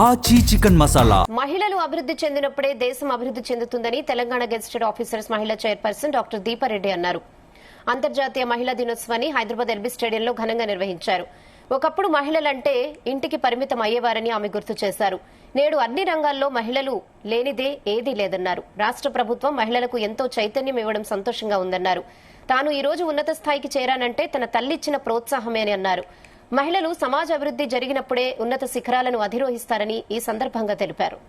ఆచి చికెన్ మసాలా. మహిళలు అభివృద్ధి చెందినప్పుడే దేశం అభివృద్ధి చెందుతుందని తెలంగాణ గెజిటెడ్ ఆఫీసర్స్ మహిళా చైర్పర్సన్ డాక్టర్ దీపారెడ్డి అన్నారు. అంతర్జాతీయ మహిళా దినోత్సవాన్ని హైదరాబాద్ ఎల్బీ స్టేడియంలో ఘనంగా నిర్వహించారు. ఒకప్పుడు మహిళలంటే ఇంటికి పరిమితం అయ్యేవారని ఆమె గుర్తు చేశారు. నేడు అన్ని రంగాల్లో మహిళలు లేనిదే ఏదీ లేదన్నారు. రాష్ట్ర ప్రభుత్వం మహిళలకు ఎంతో చైతన్యం ఇవ్వడం సంతోషంగా ఉందన్నారు. తాను ఈ రోజు ఉన్నత స్థాయికి చేరానంటే తన తల్లిచ్చిన ప్రోత్సాహమే అని అన్నారు. మహిళలు సమాజ అభివృద్ధి జరిగినప్పుడే ఉన్నత శిఖరాలను అధిరోహిస్తారని ఈ సందర్భంగా తెలిపారు.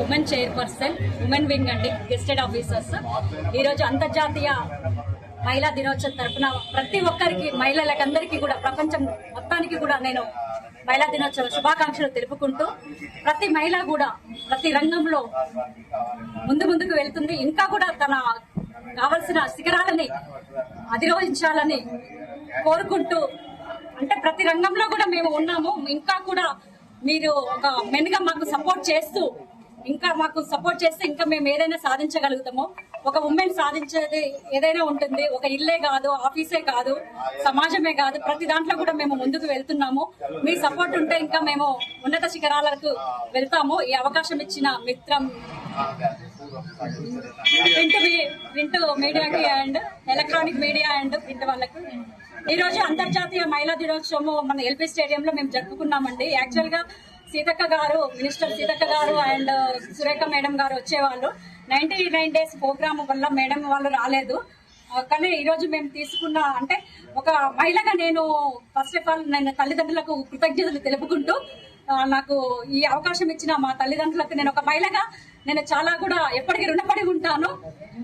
ఉమెన్ చైర్పర్సన్, ఉమెన్ వింగ్ అండి, గెస్టెడ్ ఆఫీసర్స్. ఈరోజు అంతర్జాతీయ మహిళా దినోత్సవం తరఫున ప్రతి ఒక్కరికి, మహిళలకందరికీ కూడా, ప్రపంచం మొత్తానికి కూడా నేను మహిళా దినోత్సవ శుభాకాంక్షలు తెలుపుకుంటూ, ప్రతి మహిళ కూడా ప్రతి రంగంలో ముందుకు వెళ్తుంది. ఇంకా కూడా తన కావలసిన శిఖరాలని అధిరోహించాలని కోరుకుంటూ, అంటే ప్రతి రంగంలో కూడా మేము ఉన్నాము. ఇంకా కూడా మీరు ఒక మెన్గా మాకు సపోర్ట్ చేస్తూ, ఇంకా మేము ఏదైనా సాధించగలుగుతాము. ఒక ఉమెన్ సాధించేది ఏదైనా ఉంటుంది. ఒక ఇల్లే కాదు, ఆఫీసే కాదు, సమాజమే కాదు, ప్రతి దాంట్లో కూడా మేము ముందుకు వెళ్తున్నాము. మీ సపోర్ట్ ఉంటే ఇంకా మేము ఉన్నత శిఖరాలకు వెళ్తాము. ఈ అవకాశం ఇచ్చిన మిత్రం ప్రింట్ మీడియాకి and electronic media and print వాళ్ళకు ఈ రోజు అంతర్జాతీయ మహిళా దినోత్సవం మన ఎల్బీ స్టేడియంలో మేము జరుపుకున్నామండి. యాక్చువల్ గా సీతక్క గారు, మినిస్టర్ సీతక్క గారు అండ్ సురేఖ మేడం గారు వచ్చేవాళ్ళు. 99 డేస్ ప్రోగ్రామ్ వల్ల మేడం వాళ్ళు రాలేదు. కానీ ఈ రోజు మేము తీసుకున్న, అంటే ఒక మహిళగా నేను ఫస్ట్ ఆఫ్ ఆల్ నేను తల్లిదండ్రులకు కృతజ్ఞతలు తెలుపుకుంటూ, నాకు ఈ అవకాశం ఇచ్చిన మా తల్లిదండ్రులకు నేను ఒక మహిళగా నేను చాలా కూడా ఎప్పటికీ రుణపడి ఉంటాను.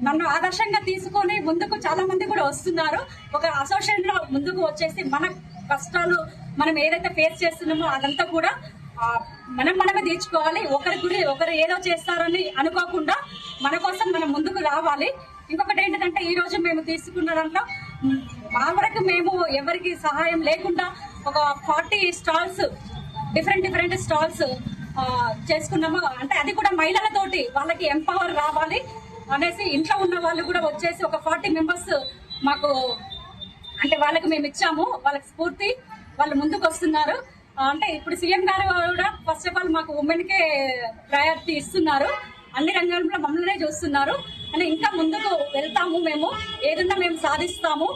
నన్ను ఆదర్శంగా తీసుకొని ముందుకు చాలా మంది కూడా వస్తున్నారు. ఒక అసోసియేషన్ లో ముందుకు వచ్చేసి మన కష్టాలు మనం ఏదైతే ఫేస్ చేస్తున్నామో అదంతా కూడా మనమే తీర్చుకోవాలి. ఒకరు ఏదో చేస్తారని అనుకోకుండా మన కోసం మనం ముందుకు రావాలి. ఇంకొకటి ఏంటంటే ఈ రోజు మేము తీసుకున్న దాంట్లో మా వరకు మేము ఎవరికి సహాయం లేకుండా ఒక 40 స్టాల్స్, డిఫరెంట్ స్టాల్స్ చేసుకున్నాము. అంటే అది కూడా మహిళలతోటి వాళ్ళకి ఎంపవర్ రావాలి అనేసి ఇంట్లో ఉన్న వాళ్ళు కూడా వచ్చేసి ఒక 40 మెంబర్స్ మాకు, అంటే వాళ్ళకి మేము ఇచ్చాము. వాళ్ళకి స్ఫూర్తి, వాళ్ళు ముందుకు వస్తున్నారు. అంటే ఇప్పుడు సీఎం గారు కూడా ఫస్ట్ ఆఫ్ ఆల్ మాకు ఉమెన్ కే ప్రయారిటీ ఇస్తున్నారు. అన్ని రంగాల్లో మమ్మల్నే చూస్తున్నారు. అంటే ఇంకా ముందుకు వెళ్తాము. మేము ఏదన్నా మేము సాధిస్తాము.